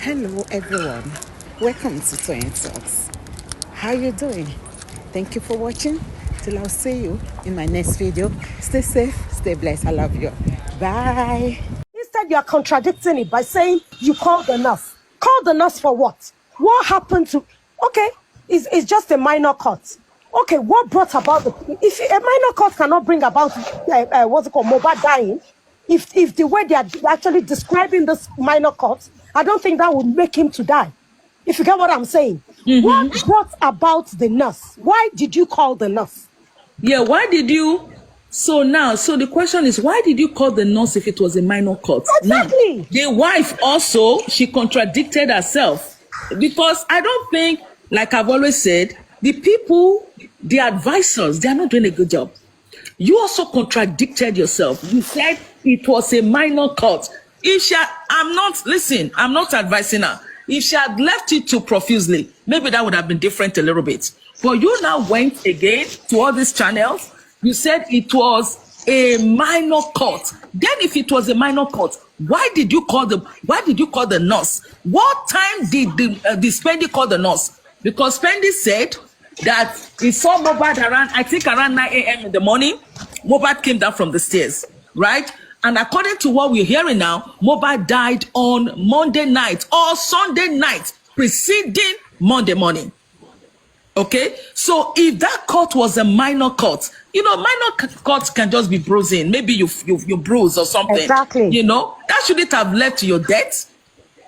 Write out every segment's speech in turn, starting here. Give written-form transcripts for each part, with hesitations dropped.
Hello everyone, welcome to Twin Talks. How you doing? Thank you for watching. Till I'll see you in my next video. Stay safe, stay blessed. I love you. Bye. Instead, you are contradicting it by saying you called the nurse. Called the nurse for what? What happened to... Okay, it's just a minor cut. Okay, what brought about the... If a minor cut cannot bring about, what's it called, Mohbad dying, if the way they are actually describing this minor cut, I don't think that would make him to die. If you get what I'm saying. What brought about the nurse? Why did you call the nurse? Yeah, why did you... So the question is, why did you call the nurse if it was a minor cut? Exactly. Now, the wife also, she contradicted herself. Because I don't think, like I've always said, the people, the advisors, they are not doing a good job. You also contradicted yourself. You said it was a minor cut. I'm not advising her. If she had left it too profusely, maybe that would have been different a little bit. But you now went again to all these channels. You said it was a minor cut. Then if it was a minor cut, why did you call the nurse? What time did the Spendy call the nurse? Because Spendy said that he saw Mohbad around 9 a.m. in the morning. Mohbad came down from the stairs, right? And according to what we're hearing now, Mohbad died on Monday night or Sunday night preceding Monday morning. Okay, so if that cut was a minor cut, minor cuts can just be bruising. Maybe you bruise or something. Exactly. That shouldn't have led to your death.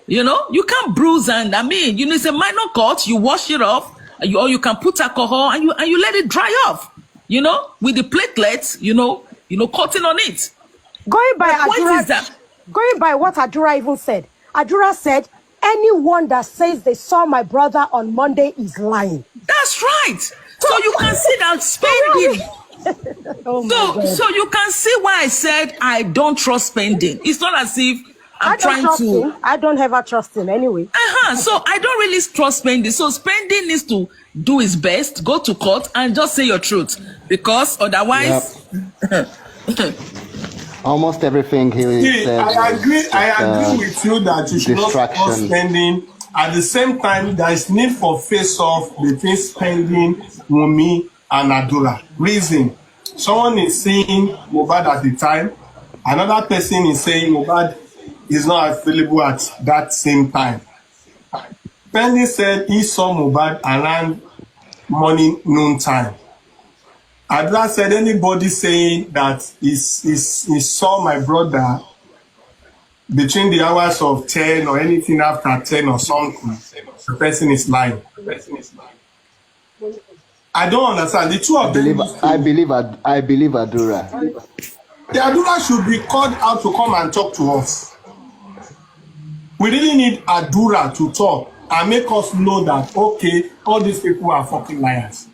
You can't bruise, and it's a minor cut. You wash it off, or you can put alcohol and you let it dry off. With the platelets, coating on it. Going by what Adura even said. Adura said, anyone that says they saw my brother on Monday is lying. That's right. So you can see that spending. So you can see why I said I don't trust spending. It's not as if I'm trying to. I don't ever trust him anyway. So I don't really trust spending. So spending needs to do his best, go to court and just say your truth. Because otherwise. Yep. Almost everything he said. I agree with you that you should not support spending. At the same time, there is need for face-off between spending, Wunmi, and Adura. Reason: someone is saying Mohbad at the time, another person is saying Mohbad is not available at that same time. Spending said he saw Mohbad around morning noon time. Adra said anybody saying that he saw my brother between the hours of 10 or anything after 10 or something, the person is lying. I don't understand. The two of them. I believe Adura. The Adura should be called out to come and talk to us. We really need Adura to talk and make us know that, okay, all these people are fucking liars.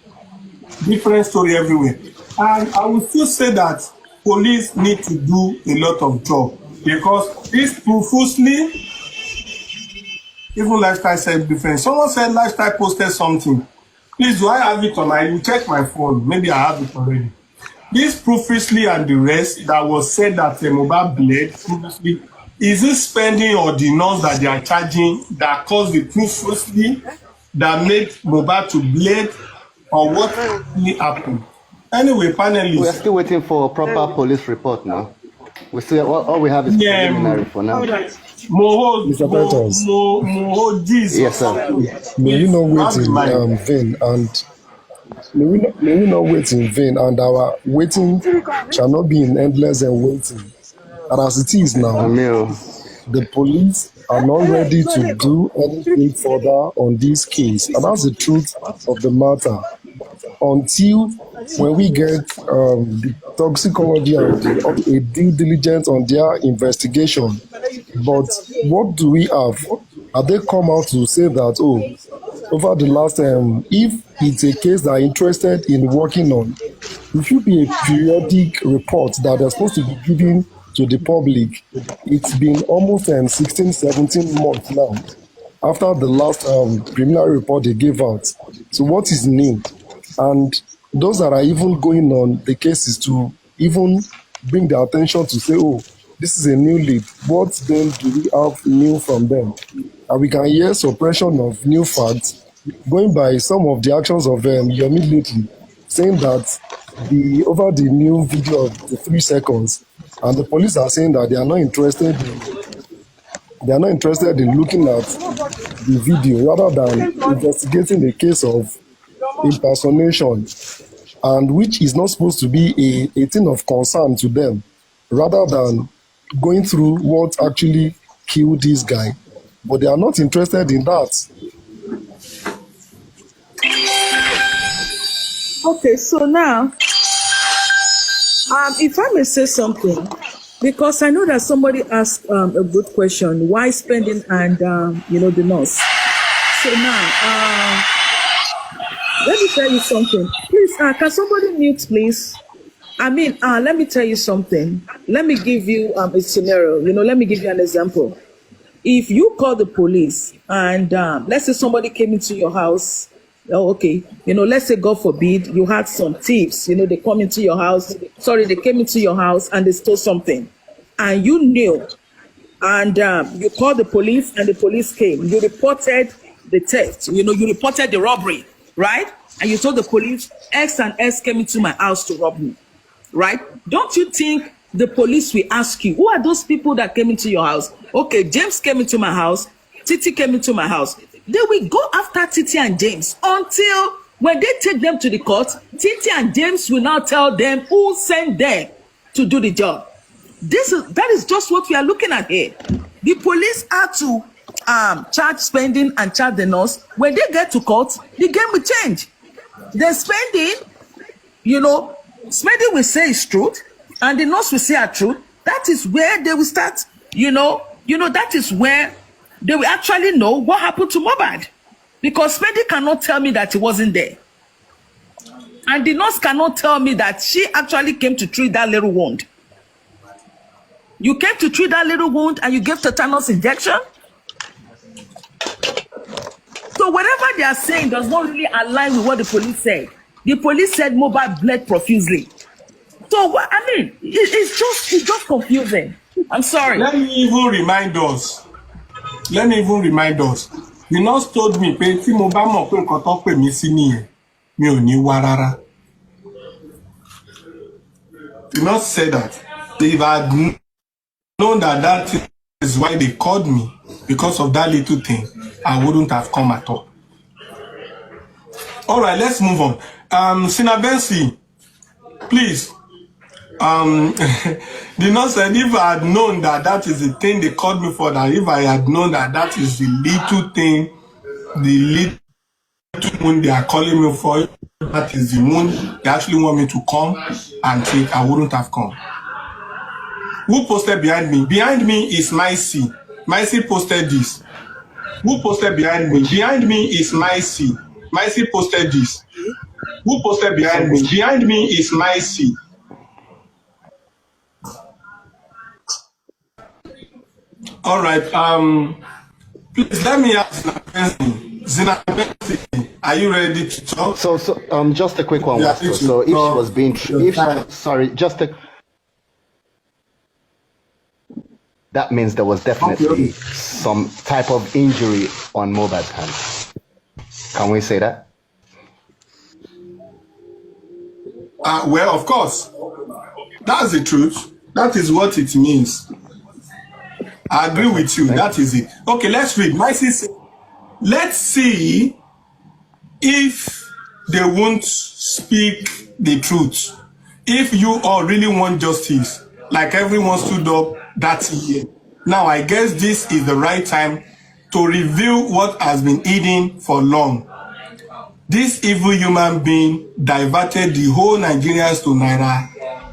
Different story everywhere. And I will still say that police need to do a lot of job, because this profusely, even Lifestyle said different. Someone said Lifestyle posted something. Please, do I have it on? I will check my phone. Maybe I have it already. This profusely and the rest that was said that the Mohbad bled previously, is it spending or the nurse that they are charging that caused the profusely that made Mohbad to bleed? Or what really happened? Anyway, panelists. We are still waiting for a proper police report now. We still all we have is preliminary for now. Mr. Moho, yes, sir. May you not wait in vain, and may we not wait in vain, and our waiting shall not be in endless and waiting. And as it is now, the police are not ready to do anything further on this case, and that's the truth of the matter. Until when we get the toxicology and a due diligence on their investigation. But what do we have? Have they come out to say that, over the last if it's a case that are interested in working on, it should be a periodic report that they're supposed to be given to the public. It's been almost 16, 17 months now after the last preliminary report they gave out. So what is new? And those that are even going on the cases to even bring their attention to say, this is a new lead. What then do we have new from them? and we can hear suppression of new facts going by some of the actions of Yomi lately, saying that over the new video of the 3 seconds, and the police are saying that they are not interested in looking at the video rather than investigating a case of impersonation, and which is not supposed to be a thing of concern to them, rather than going through what actually killed this guy. But they are not interested in that. Okay, so now, if I may say something, because I know that somebody asked a good question, why spending and the nurse. So now, let me tell you something. Please, can somebody mute, please? Let me tell you something. Let me give you a scenario. Let me give you an example. If you call the police and let's say somebody came into your house, let's say God forbid you had some thieves, they come into your house. Sorry, they came into your house and they stole something, and you knew, and you called the police and the police came. You reported the theft. You reported the robbery, right? And you told the police X and X came into my house to rob me, right? Don't you think the police will ask you, who are those people that came into your house? Okay, James came into my house, Titi came into my house. They will go after Titi and James until when they take them to the court, Titi and James will now tell them who sent them to do the job. That is just what we are looking at here. The police are to charge spending and charge the nurse. When they get to court, the game will change. The spending, spending will say is truth, and the nurse will say a truth. That is where they will start, that is where they will actually know what happened to Mohbad. Because spending cannot tell me that he wasn't there. And the nurse cannot tell me that she actually came to treat that little wound. You came to treat that little wound and you gave tetanus injection? So whatever they are saying does not really align with what the police said. The police said Mohbad bled profusely. So, it's just confusing. I'm sorry. Let me even remind us. The nurse told me, pé tí mo bá mọ̀ pé nǹkan tó pè mí sí nìyẹn, mi ò ní wá rárá. The nurse said that if I had known that is why they called me, because of that little thing, I wouldn't have come at all. All right, let's move on. Sinabensi, please. The nurse said, if I had known that is the thing they called me for, that if I had known that is the little thing, the little wound they are calling me for, that is the wound they actually want me to come and take, I wouldn't have come. Who posted behind me? Behind me is Myci. Myci posted this. Who posted behind me? Behind me is Myci. Myci posted this. Who posted behind me? Behind me is Myci. All right. Please let me ask Zinabensi, are you ready to talk? So just a quick one, Westo. So if she was being, that means there was definitely some type of injury on Mohbad's hand. Can we say that? Well, of course. That's the truth. That is what it means. I agree with you. That is it. Okay, let's read. Let's see if they won't speak the truth. If you all really want justice, like everyone stood up that year. Now, I guess this is the right time to reveal what has been hidden for long. This evil human being diverted the whole Nigerians to Naira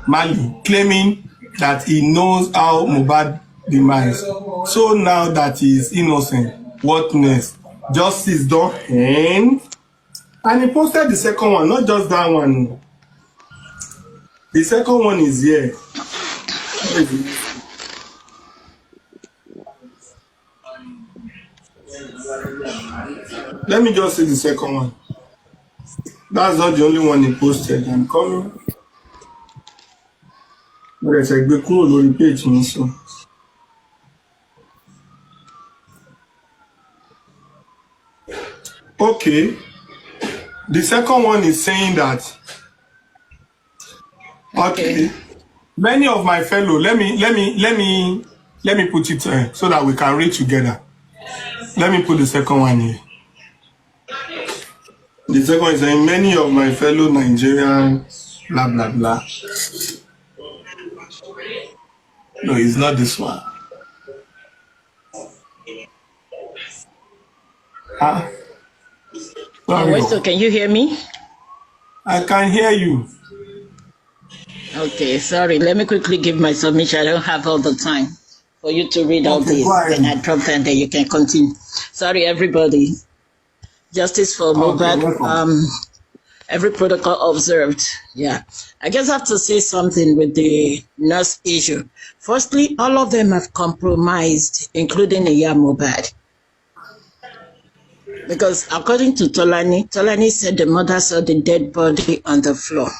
Marley, claiming that he knows how Mohbad demise. So now that he is innocent, what next? Justice don't end. And he posted the second one, not just that one. The second one is here. Let me just see the second one. That's not the only one he posted. I'm coming. There's a big cool on the page, so. Okay. The second one is saying that, okay, many of my fellow, let me put it so that we can read together. Let me put the second one here. The second one is saying many of my fellow Nigerians, blah blah blah. No, it's not this one. Westo, can you hear me? I can hear you. Okay, sorry. Let me quickly give my submission. I don't have all the time for you to read all this. Then I drop that and then you can continue. Sorry, everybody. Justice for Mohbad. Every protocol observed. Yeah. I just have to say something with the nurse issue. Firstly, all of them have compromised, including Iya Mohbad. Because according to Tolani said the mother saw the dead body on the floor.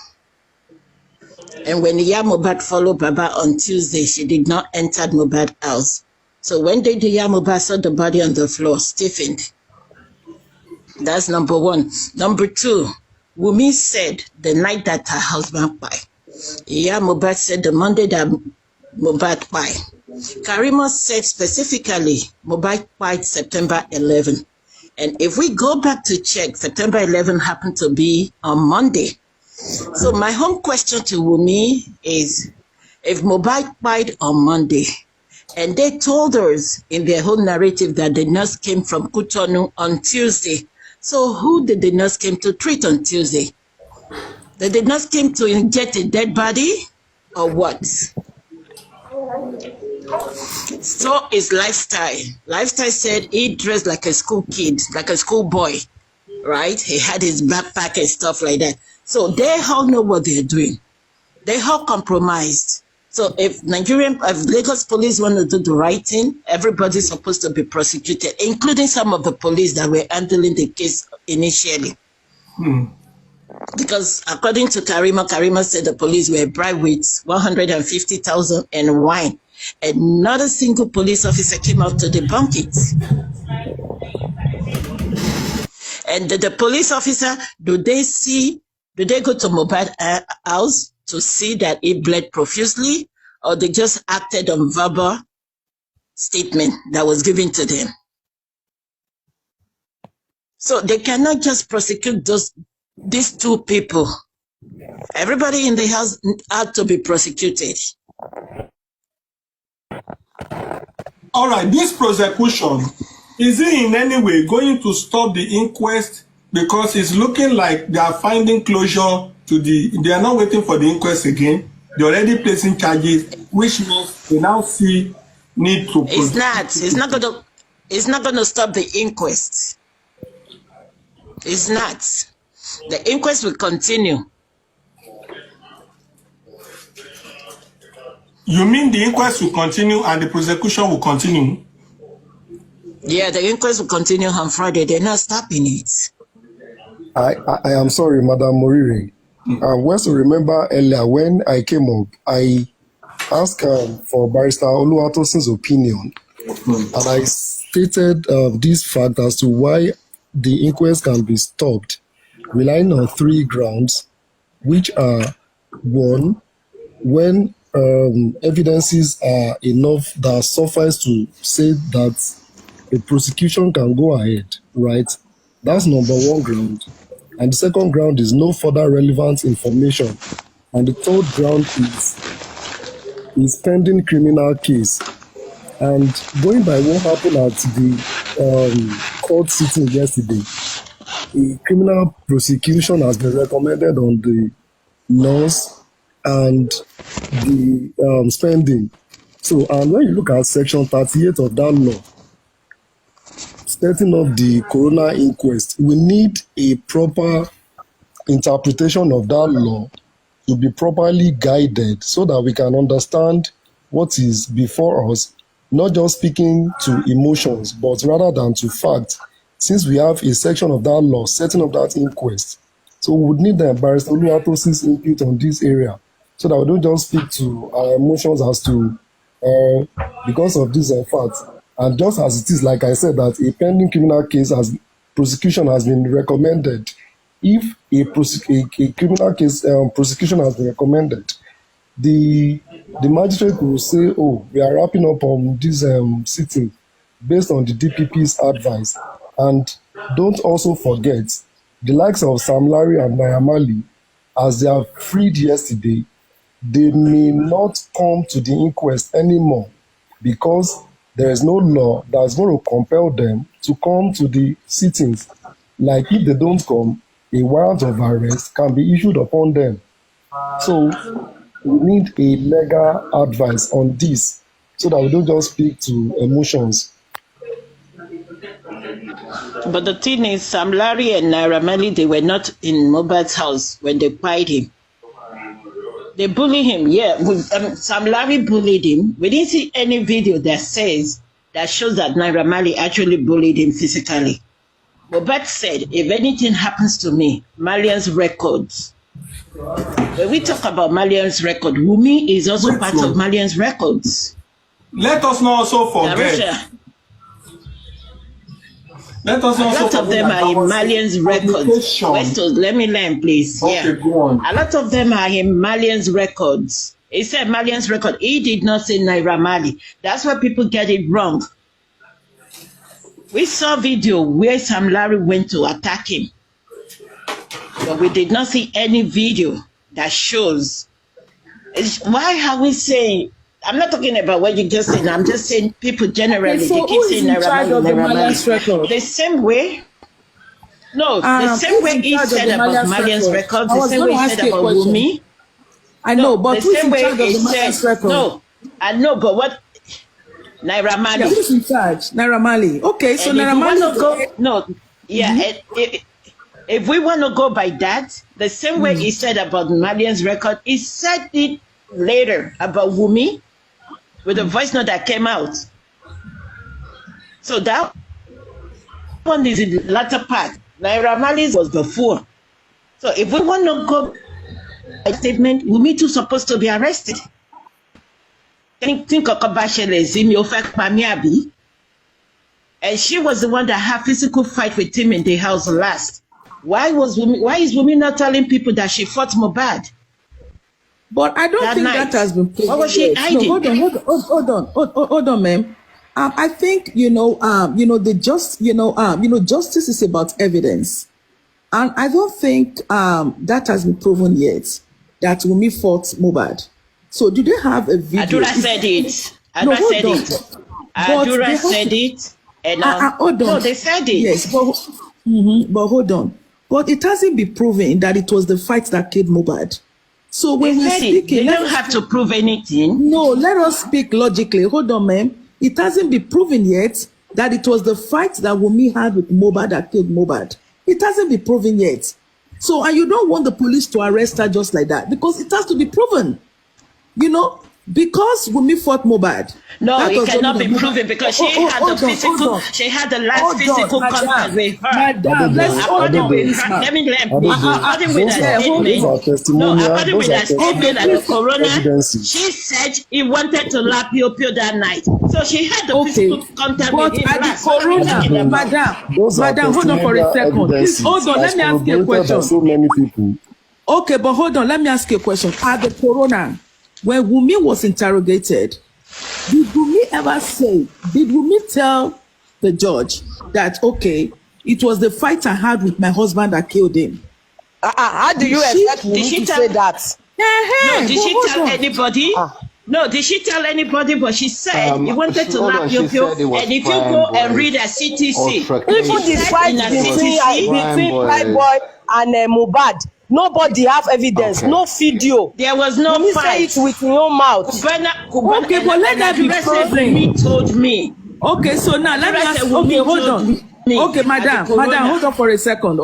And when Iya Mohbad followed Baba on Tuesday, she did not enter Mohbad's house. So when did Iya Mohbad saw the body on the floor, stiffened? That's number one. Number two, Wunmi said the night that her husband died. Iya Mohbad said the Monday that Mohbad died. Karima said specifically Mohbad died September 11. And if we go back to check, September 11 happened to be on Monday. So my home question to Wunmi is, if Mohbad died on Monday, and they told us in their whole narrative that the nurse came from Cotonou on Tuesday, so who did the nurse came to treat on Tuesday? Did the nurse came to inject a dead body, or what? So is Lifestyle. Lifestyle said he dressed like a school kid, like a school boy, right? He had his backpack and stuff like that. So they all know what they're doing. They all compromised. So if Lagos police want to do the right thing, everybody's supposed to be prosecuted, including some of the police that were handling the case initially. Because according to Karima said the police were bribed with 150,000 and wine. And not a single police officer came out to debunk it. And the police officer, do they go to Mohbad's house to see that he bled profusely, or they just acted on verbal statement that was given to them? So they cannot just prosecute these two people. Everybody in the house had to be prosecuted. All right, this prosecution, is it in any way going to stop the inquest? Because it's looking like they are finding closure to they are not waiting for the inquest again. They're already placing charges, which means they now see need to. It's not going to stop the inquest. It's not. The inquest will continue. You mean the inquest will continue and the prosecution will continue? Yeah, the inquest will continue on Friday. They're not stopping it. I am sorry, Madam Moriri. I want to remember earlier when I came up, I asked for Barrister Oluwatosin's opinion, and I stated this fact as to why the inquest can be stopped, relying on 3 grounds, which are: 1, when evidences are enough that suffice to say that a prosecution can go ahead, right? That's number 1 ground. And the second ground is no further relevant information. And the third ground is pending criminal case. And going by what happened at the court sitting yesterday, a criminal prosecution has been recommended on the nurse and the spending. So, and when you look at section 38 of that law, setting up the coroner inquest, we need a proper interpretation of that law to be properly guided so that we can understand what is before us, not just speaking to emotions, but rather than to fact, since we have a section of that law setting up that inquest. So we would need the Barrister Oluwatosin's input on this area so that we don't just speak to our emotions as to because of this fact. And just as it is, like I said, that a pending criminal case has prosecution has been recommended, if a criminal case prosecution has been recommended, the magistrate will say, oh, we are wrapping up on this sitting based on the DPP's advice. And don't also forget, the likes of Sam Larry and Naira Marley, as they are freed yesterday, they may not come to the inquest anymore because there is no law that is going to compel them to come to the sittings. Like if they don't come, a warrant of arrest can be issued upon them. So we need a legal advice on this so that we don't just speak to emotions. But the thing is, Sam Larry and Naira Marley, they were not in Mohbad's house when they pied him. They bullied him, yeah. Sam Larry bullied him. We didn't see any video that shows that Naira Marley actually bullied him physically. Mohbad said, if anything happens to me, Marlian's records. When we talk about Marlian's record, Wunmi is also part of Marlian's records. Let us not also forget. Let us a lot of them are in Marlian's records. Westo, let me learn, please. Okay, yeah. Go on. A lot of them are in Marlian's records. He said Marlian's record. He did not say Naira Marley. That's why people get it wrong. We saw video where Sam Larry went to attack him. But we did not see any video that shows. Why are we saying... I'm not talking about what you just said. I'm just saying people generally, so they keep saying Naira Marley. The same way... No, the same way he said about Marlian's record, the same way he said about Wunmi. I know, but the same way he said... No, I know, but what... Naira Marley. Yeah, who's in charge? Naira Marley. Okay, so and Naira Marley... If we want to go by that, the same way he said about Marlian's record, he said it later about Wunmi with the voice note that came out. So that one is in the latter part. Naira Marley's was before. So if we want to go by statement, Wunmi too supposed to be arrested. Think of and she was the one that had physical fight with him in the house last. Why is Wunmi not telling people that she fought Mohbad? But I don't think that has been proven. What was she hiding? No, hold on, ma'am. I think justice is about evidence, and I don't think that has been proven yet that Wunmi fought Mohbad. So do they have a video? Adura said it. Adura said it. And hold on. No, they said it. Yes, but hold on. But it hasn't been proven that it was the fight that killed Mohbad. So when we're speaking, they don't have to prove anything. No, let us speak logically. Hold on, ma'am. It hasn't been proven yet that it was the fight that Wunmi had with Mohbad that killed Mohbad. It hasn't been proven yet. So, and you don't want the police to arrest her just like that because it has to be proven. Because Wunmi fought Mohbad. No, it cannot be proven because she had the last physical contact with her. Madam, according with her, let me according with that statement at the coroner, she said he wanted to lap Pio that night. So she had the physical contact with him last. Madam, hold on for a second. Hold on, let me ask you a question. So many people. Okay, but hold on, let me ask you a question. At the coroner, when Wunmi was interrogated, did Wunmi tell the judge that, okay, it was the fight I had with my husband that killed him? How do you expect Wunmi to say that? No, did she tell anybody? No, did she tell anybody? But she said he wanted to lap Pio. And if you go and read a CTC, even the fight between Prime Boy and Mohbad, nobody have evidence, no video. There was no fight. Say it with your own mouth. Okay, but let that be proven. He told me. Okay, so now let me ask. Okay, hold on. Okay, madam, hold on for a second.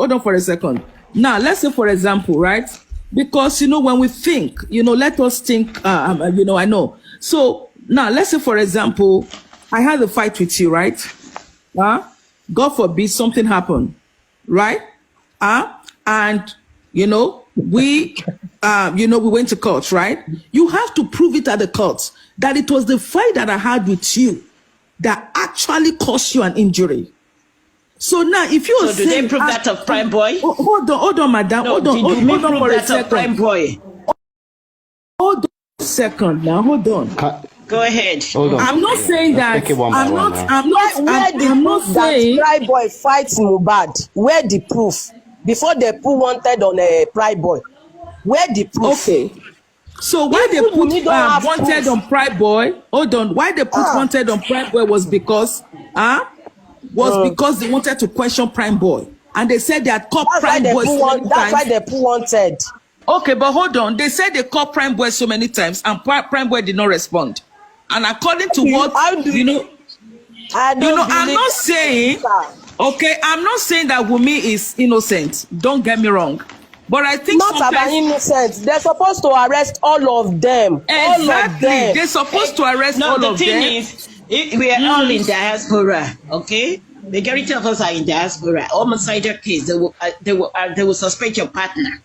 Now, let's say, for example, right? Because when we think, let us think. I know. So now, let's say, for example, I had a fight with you, right? God forbid something happened, right? And we went to court, right? You have to prove it at the court that it was the fight that I had with you that actually caused you an injury. So now, if you so do they prove that of Prime Boy? Hold on, madam. No, hold on for a that of Prime second. Boy? Hold on a second now. Hold on. Go ahead. Hold on. I'm not saying that. I'm not saying that Prime Boy fights Mohbad. Where the proof? Before they put wanted on a Prime Boy. Where the proof? Okay. So why they put wanted on Prime Boy? Hold on. Why they put wanted on Prime Boy was because because they wanted to question Prime Boy, and they said they had caught Prime Boy so many times. That's why they put wanted. Okay, but hold on. They said they called Prime Boy so many times, and Prime Boy did not respond. And according to I'm not saying. Okay, I'm not saying that Wunmi is innocent. Don't get me wrong. But I think not about innocent. They're supposed to arrest all of them. Exactly. All of them. They're supposed to arrest all of them. The thing is, we are all in diaspora, okay? Majority of us are in diaspora. Homicide case, they will suspect your partner.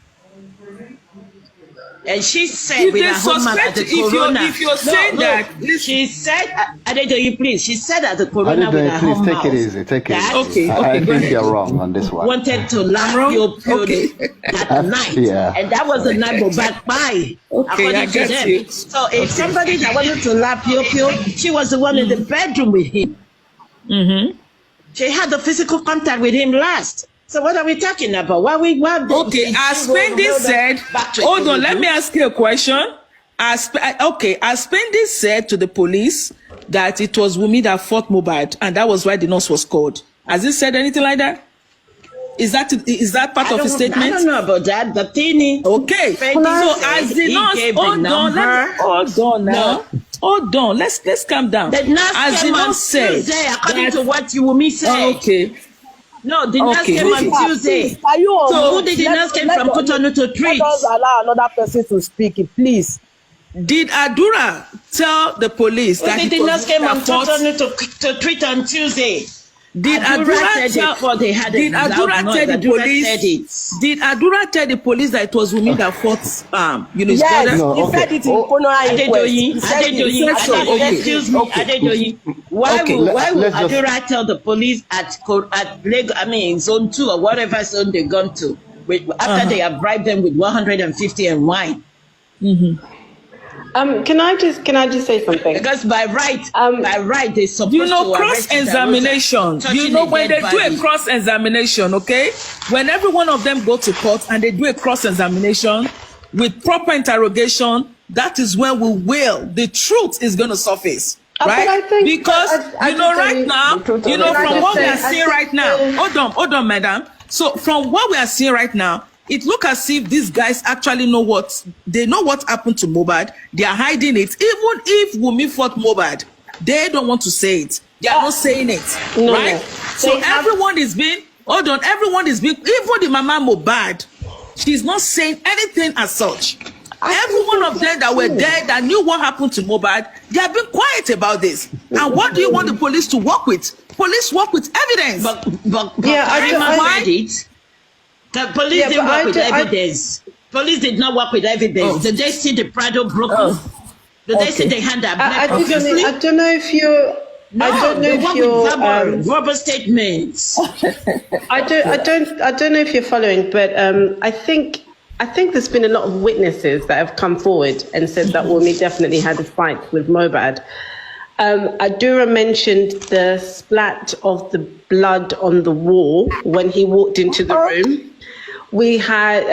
And she said if with her home at the corona. If you're saying that, she said, Adedoyi, please. She said at the corona with her home take it easy. Take it easy. Okay, I think you're wrong on this one. Wanted to laugh that night, and that was the night of back by. Okay, I get it. So if somebody that wanted to laugh she was the one in the bedroom with him. Mm-hmm. She had the physical contact with him last. So what are we talking about? Okay, as Spendi said, hold on, let me ask you a question. As Spendi said to the police that it was Wunmi that fought Mohbad, and that was why the nurse was called. Has he said anything like that? Is that part of his statement? I don't know about that. The thing okay. So as the nurse, hold on. Let's calm down. The nurse as the nurse said, according to what Wunmi said. Okay. No, the nurse came on Tuesday. So who did the nurse came from Cotonou to treat? Let us allow another person to speak, please. Did Adura tell the police that the nurse came on Cotonou to treat on Tuesday? Did Adura tell the police that it was Wunmi that fought his brother? No, he said it in Adedoyi, excuse me, Adedoyi. Why would Adura tell the police at zone 2 or whatever zone they gone to after they have bribed them with 150 and wine? Mm-hmm. Can I just say something? Because by right, they're supposed to cross-examination. When they do a cross-examination, okay? When every one of them go to court and they do a cross-examination with proper interrogation, that is when the truth is going to surface. Right? I think, because, right now, from what we are seeing right now, hold on, madam. So from what we are seeing right now, it looks as if these guys actually know what happened to Mohbad. They are hiding it. Even if Wunmi fought Mohbad, they don't want to say it. They are not saying it, right? No. So everyone is being, even the mama Mohbad, she's not saying anything as such. Every one of them that were there that knew what happened to Mohbad, they have been quiet about this. And what do you want the police to work with? Police work with evidence. But I did it. The police didn't work with evidence. Police did not work with evidence. Did they see the Prado broken? Did they see the hand that black? I don't know if you're. Verbal statements. I don't know if you're following, but I think there's been a lot of witnesses that have come forward and said that Wunmi definitely had a fight with Mohbad. Adura mentioned the splat of the blood on the wall when he walked into the room. We had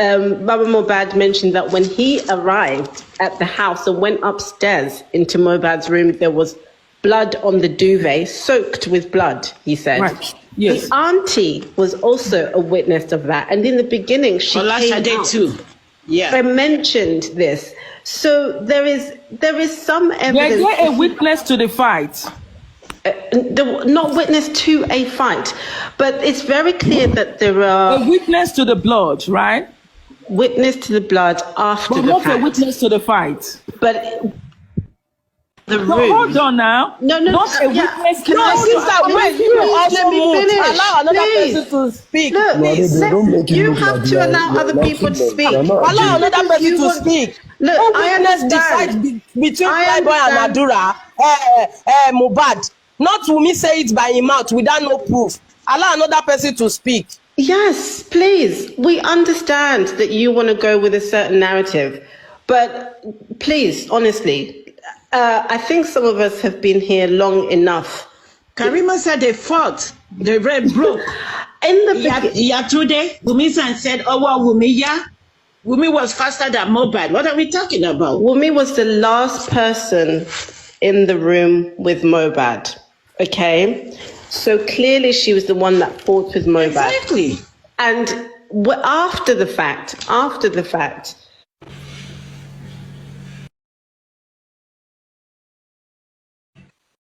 Baba Mohbad mentioned that when he arrived at the house and went upstairs into Mohbad's room, there was blood on the duvet, soaked with blood, he said. Right. Yes. The auntie was also a witness of that. And in the beginning, she came out too. Yeah. and mentioned this. So there is some evidence. Was there a witness to the fight? Not witness to a fight, but it's very clear that there are... A witness to the blood, right? Witness to the blood after but the not fact. A witness to the fight. But... The room. Hold on now. No. Not a witness to the sister, wait, you also move. Allow another person to speak. Look, you have to allow other people to speak. Allow another person to speak. Look, I understand. Between Prime Boy and Adura, Mohbad. Not Wunmi say it by him mouth without no proof. Allow another person to speak. Yes, please. We understand that you want to go with a certain narrative, but please, honestly, I think some of us have been here long enough. Karima said they fought. The red broke. In the beginning, Yatude, Wunmi said, "Oh, well, Wunmi, yeah." Wunmi was faster than Mohbad. What are we talking about? Wunmi was the last person in the room with Mohbad. Okay, so clearly she was the one that fought with Mohbad. Exactly. And after the fact,